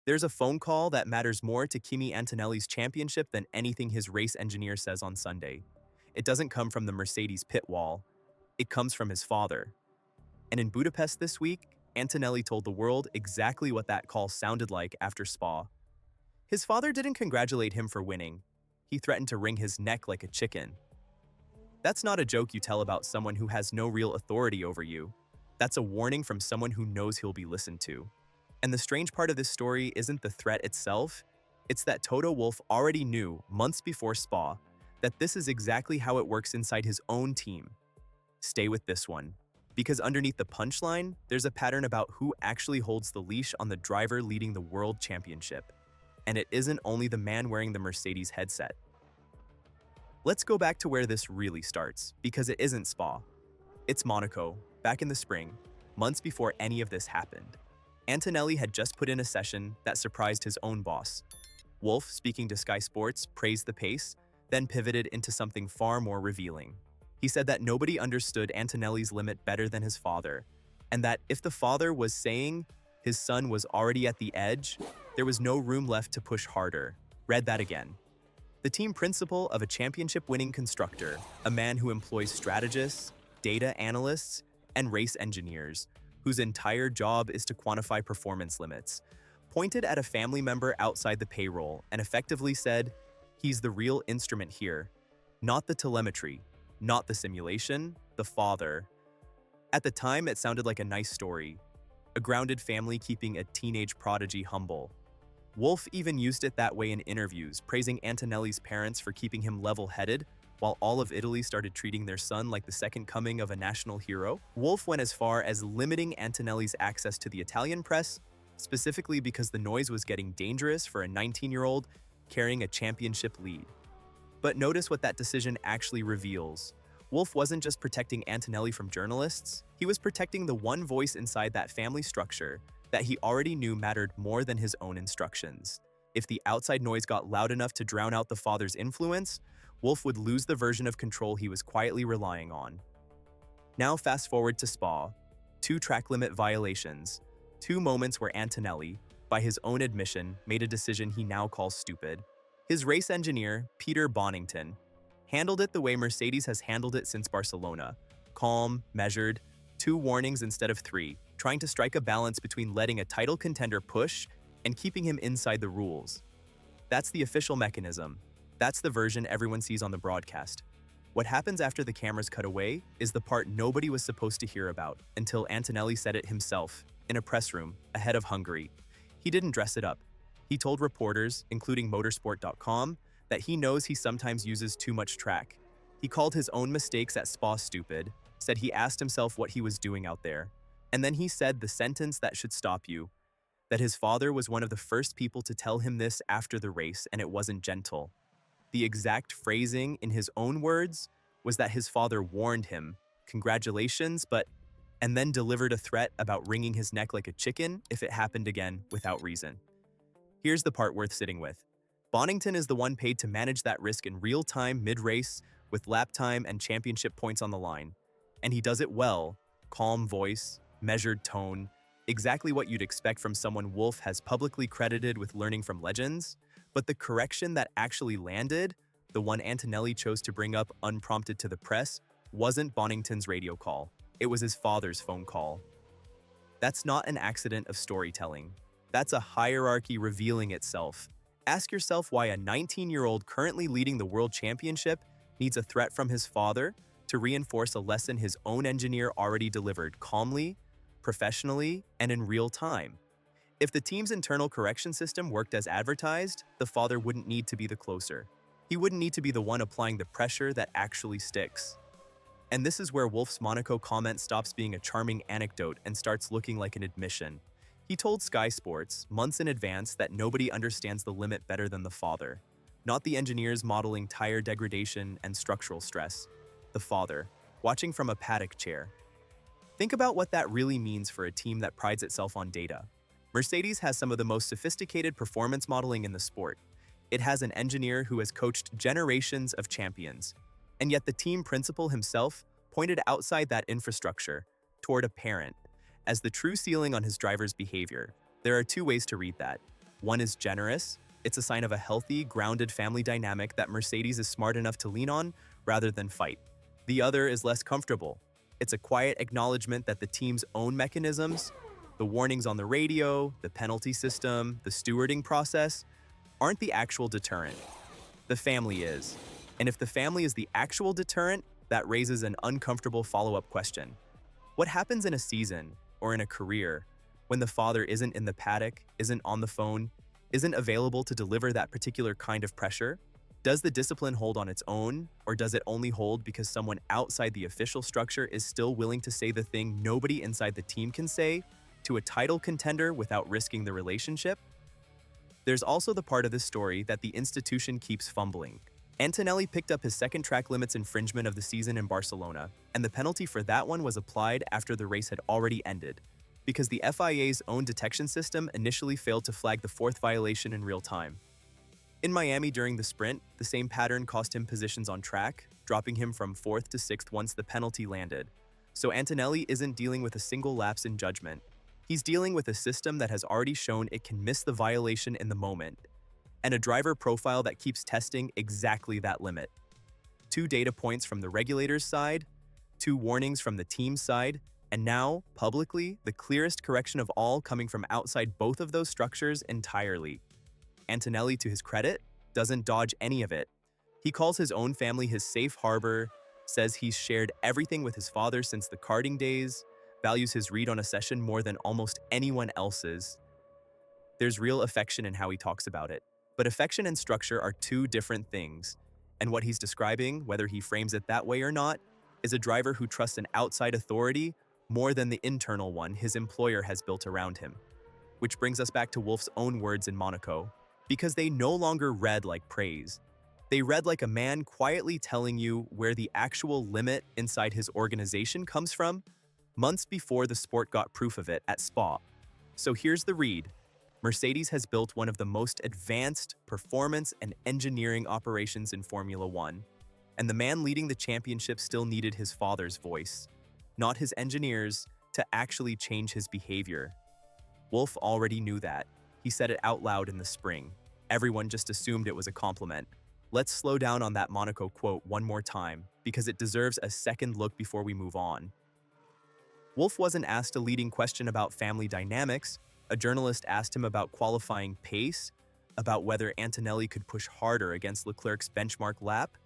There's a phone call that matters more to Kimi Antonelli's championship than anything his race engineer says on Sunday. It doesn't come from the Mercedes pit wall. It comes from his father. And in Budapest this week, Antonelli told the world exactly what that call sounded like after Spa. His father didn't congratulate him for winning. He threatened to wring his neck like a chicken. That's not a joke you tell about someone who has no real authority over you. That's a warning from someone who knows he'll be listened to. And the strange part of this story isn't the threat itself, it's that Toto Wolff already knew, months before Spa, that this is exactly how it works inside his own team. Stay with this one, because underneath the punchline, there's a pattern about who actually holds the leash on the driver leading the world championship. And it isn't only the man wearing the Mercedes headset. Let's go back to where this really starts, because it isn't Spa. It's Monaco, back in the spring, months before any of this happened. Antonelli had just put in a session that surprised his own boss. Wolff, speaking to Sky Sports, praised the pace, then pivoted into something far more revealing. He said that nobody understood Antonelli's limit better than his father, and that if the father was saying his son was already at the edge, there was no room left to push harder. Read that again. The team principal of a championship-winning constructor, a man who employs strategists, data analysts, and race engineers, whose entire job is to quantify performance limits, pointed at a family member outside the payroll and effectively said, "He's the real instrument here. Not the telemetry, not the simulation, the father." At the time, it sounded like a nice story. A grounded family keeping a teenage prodigy humble. Wolff even used it that way in interviews, praising Antonelli's parents for keeping him level-headed, while all of Italy started treating their son like the second coming of a national hero. Wolff went as far as limiting Antonelli's access to the Italian press, specifically because the noise was getting dangerous for a 19-year-old carrying a championship lead. But notice what that decision actually reveals. Wolff wasn't just protecting Antonelli from journalists, he was protecting the one voice inside that family structure that he already knew mattered more than his own instructions. If the outside noise got loud enough to drown out the father's influence, Wolff would lose the version of control he was quietly relying on. Now fast forward to Spa. 2 track limit violations. 2 moments where Antonelli, by his own admission, made a decision he now calls stupid. His race engineer, Peter Bonington, handled it the way Mercedes has handled it since Barcelona. Calm, measured, 2 warnings instead of 3, trying to strike a balance between letting a title contender push and keeping him inside the rules. That's the official mechanism. That's the version everyone sees on the broadcast. What happens after the cameras cut away is the part nobody was supposed to hear about until Antonelli said it himself in a press room ahead of Hungary. He didn't dress it up. He told reporters, including motorsport.com, that he knows he sometimes uses too much track. He called his own mistakes at Spa stupid, said he asked himself what he was doing out there. And then he said the sentence that should stop you, that his father was one of the first people to tell him this after the race and it wasn't gentle. The exact phrasing in his own words was that his father warned him, "Congratulations, but," and then delivered a threat about wringing his neck like a chicken if it happened again without reason. Here's the part worth sitting with. Bonington is the one paid to manage that risk in real time mid-race with lap time and championship points on the line. And he does it well, calm voice, measured tone, exactly what you'd expect from someone Wolff has publicly credited with learning from legends. But the correction that actually landed, the one Antonelli chose to bring up unprompted to the press, wasn't Bonington's radio call. It was his father's phone call. That's not an accident of storytelling. That's a hierarchy revealing itself. Ask yourself why a 19-year-old currently leading the world championship needs a threat from his father to reinforce a lesson his own engineer already delivered calmly, professionally, and in real time. If the team's internal correction system worked as advertised, the father wouldn't need to be the closer. He wouldn't need to be the one applying the pressure that actually sticks. And this is where Wolff's Monaco comment stops being a charming anecdote and starts looking like an admission. He told Sky Sports, months in advance, that nobody understands the limit better than the father. Not the engineers modeling tire degradation and structural stress. The father, watching from a paddock chair. Think about what that really means for a team that prides itself on data. Mercedes has some of the most sophisticated performance modeling in the sport. It has an engineer who has coached generations of champions. And yet the team principal himself pointed outside that infrastructure, toward a parent, as the true ceiling on his driver's behavior. There are 2 ways to read that. One is generous. It's a sign of a healthy, grounded family dynamic that Mercedes is smart enough to lean on rather than fight. The other is less comfortable. It's a quiet acknowledgement that the team's own mechanisms, the warnings on the radio, the penalty system, the stewarding process, aren't the actual deterrent. The family is. And if the family is the actual deterrent, that raises an uncomfortable follow-up question. What happens in a season, or in a career, when the father isn't in the paddock, isn't on the phone, isn't available to deliver that particular kind of pressure? Does the discipline hold on its own, or does it only hold because someone outside the official structure is still willing to say the thing nobody inside the team can say to a title contender without risking the relationship? There's also the part of this story that the institution keeps fumbling. Antonelli picked up his second track limits infringement of the season in Barcelona, and the penalty for that one was applied after the race had already ended, because the FIA's own detection system initially failed to flag the fourth violation in real time. In Miami during the sprint, the same pattern cost him positions on track, dropping him from 4th to 6th once the penalty landed. So Antonelli isn't dealing with a single lapse in judgment. He's dealing with a system that has already shown it can miss the violation in the moment, and a driver profile that keeps testing exactly that limit. 2 data points from the regulator's side, 2 warnings from the team's side, and now, publicly, the clearest correction of all coming from outside both of those structures entirely. Antonelli, to his credit, doesn't dodge any of it. He calls his own family his safe harbor, says he's shared everything with his father since the karting days, values his read on a session more than almost anyone else's. There's real affection in how he talks about it. But affection and structure are 2 different things, and what he's describing, whether he frames it that way or not, is a driver who trusts an outside authority more than the internal one his employer has built around him. Which brings us back to Wolff's own words in Monaco, because they no longer read like praise. They read like a man quietly telling you where the actual limit inside his organization comes from, months before the sport got proof of it at Spa. So here's the read. Mercedes has built one of the most advanced performance and engineering operations in Formula One, and the man leading the championship still needed his father's voice, not his engineers, to actually change his behavior. Wolff already knew that. He said it out loud in the spring. Everyone just assumed it was a compliment. Let's slow down on that Monaco quote one more time, because it deserves a second look before we move on. Wolff wasn't asked a leading question about family dynamics. A journalist asked him about qualifying pace, about whether Antonelli could push harder against Leclerc's benchmark lap,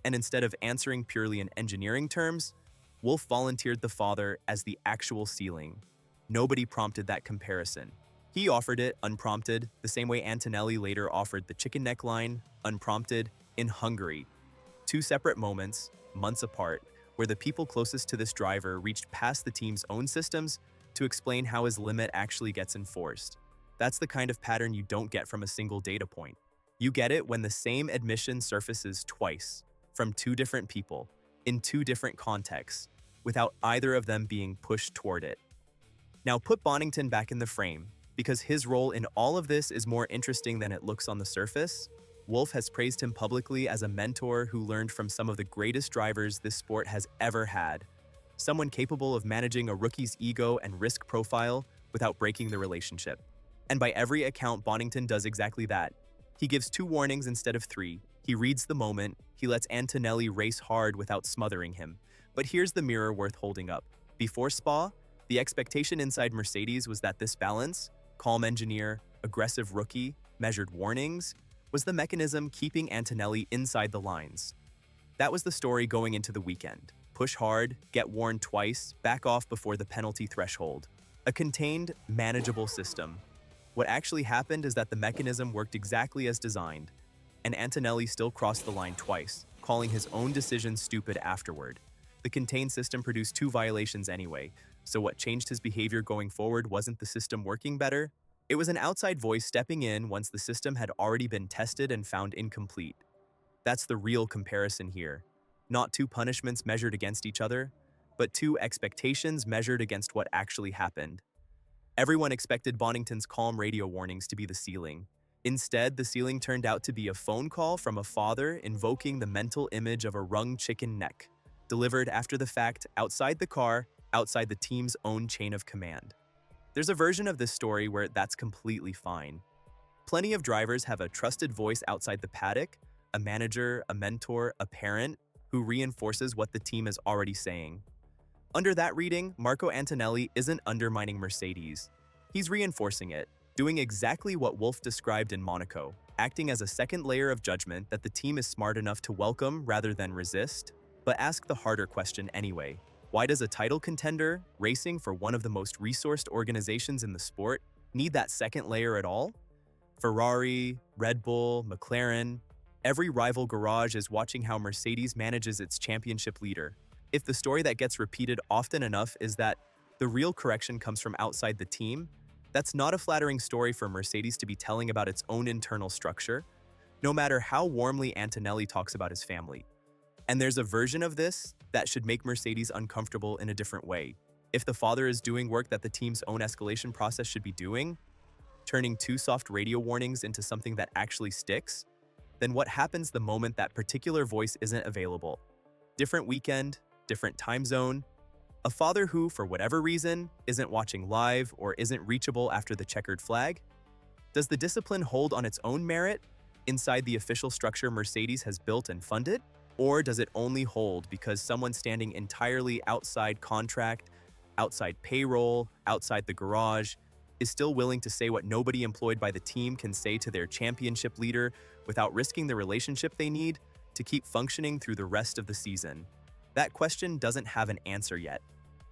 and instead of answering purely in engineering terms, Wolff volunteered the father as the actual ceiling. Nobody prompted that comparison. He offered it unprompted, the same way Antonelli later offered the chicken neck line, unprompted, in Hungary. 2 separate moments, months apart, where the people closest to this driver reached past the team's own systems to explain how his limit actually gets enforced. That's the kind of pattern you don't get from a single data point. You get it when the same admission surfaces twice, from 2 different people, in 2 different contexts, without either of them being pushed toward it. Now put Bonington back in the frame, because his role in all of this is more interesting than it looks on the surface. Wolff has praised him publicly as a mentor who learned from some of the greatest drivers this sport has ever had, someone capable of managing a rookie's ego and risk profile without breaking the relationship. And by every account, Bonington does exactly that. He gives 2 warnings instead of 3. He reads the moment. He lets Antonelli race hard without smothering him. But here's the mirror worth holding up. Before Spa, the expectation inside Mercedes was that this balance, calm engineer, aggressive rookie, measured warnings, was the mechanism keeping Antonelli inside the lines. That was the story going into the weekend. Push hard, get warned twice, back off before the penalty threshold. A contained, manageable system. What actually happened is that the mechanism worked exactly as designed, and Antonelli still crossed the line twice, calling his own decision stupid afterward. The contained system produced 2 violations anyway, so what changed his behavior going forward wasn't the system working better. It was an outside voice stepping in once the system had already been tested and found incomplete. That's the real comparison here. Not 2 punishments measured against each other, but 2 expectations measured against what actually happened. Everyone expected Bonington's calm radio warnings to be the ceiling. Instead, the ceiling turned out to be a phone call from a father invoking the mental image of a wrung chicken neck, delivered after the fact outside the car, outside the team's own chain of command. There's a version of this story where that's completely fine. Plenty of drivers have a trusted voice outside the paddock, a manager, a mentor, a parent, who reinforces what the team is already saying. Under that reading, Marco Antonelli isn't undermining Mercedes. He's reinforcing it, doing exactly what Wolff described in Monaco, acting as a second layer of judgment that the team is smart enough to welcome rather than resist. But ask the harder question anyway. Why does a title contender, racing for one of the most resourced organizations in the sport, need that second layer at all? Ferrari, Red Bull, McLaren, every rival garage is watching how Mercedes manages its championship leader. If the story that gets repeated often enough is that the real correction comes from outside the team, that's not a flattering story for Mercedes to be telling about its own internal structure, no matter how warmly Antonelli talks about his family. And there's a version of this that should make Mercedes uncomfortable in a different way. If the father is doing work that the team's own escalation process should be doing, turning two soft radio warnings into something that actually sticks, then what happens the moment that particular voice isn't available? Different weekend, different time zone, a father who, for whatever reason, isn't watching live or isn't reachable after the checkered flag? Does the discipline hold on its own merit inside the official structure Mercedes has built and funded? Or does it only hold because someone standing entirely outside contract, outside payroll, outside the garage, is still willing to say what nobody employed by the team can say to their championship leader without risking the relationship they need to keep functioning through the rest of the season? That question doesn't have an answer yet.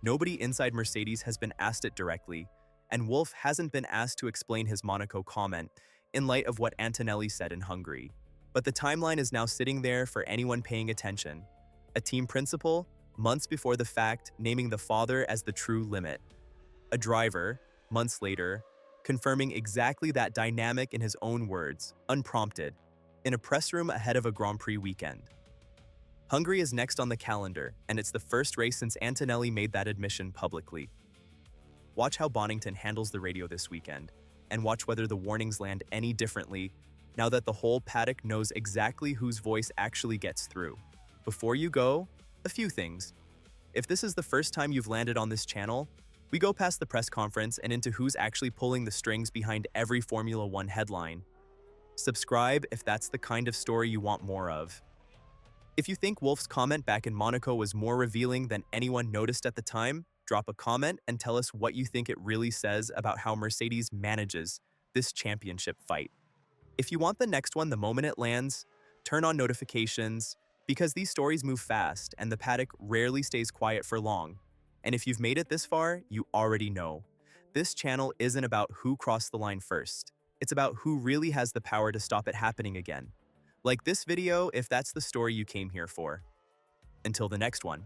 Nobody inside Mercedes has been asked it directly, and Wolff hasn't been asked to explain his Monaco comment in light of what Antonelli said in Hungary. But the timeline is now sitting there for anyone paying attention. A team principal, months before the fact, naming the father as the true limit. A driver, months later, confirming exactly that dynamic in his own words, unprompted, in a press room ahead of a Grand Prix weekend. Hungary is next on the calendar, and it's the first race since Antonelli made that admission publicly. Watch how Bonington handles the radio this weekend, and watch whether the warnings land any differently now that the whole paddock knows exactly whose voice actually gets through. Before you go, a few things. If this is the first time you've landed on this channel, we go past the press conference and into who's actually pulling the strings behind every Formula One headline. Subscribe if that's the kind of story you want more of. If you think Wolff's comment back in Monaco was more revealing than anyone noticed at the time, drop a comment and tell us what you think it really says about how Mercedes manages this championship fight. If you want the next one the moment it lands, turn on notifications, because these stories move fast and the paddock rarely stays quiet for long. And if you've made it this far, you already know. This channel isn't about who crossed the line first. It's about who really has the power to stop it happening again. Like this video if that's the story you came here for. Until the next one.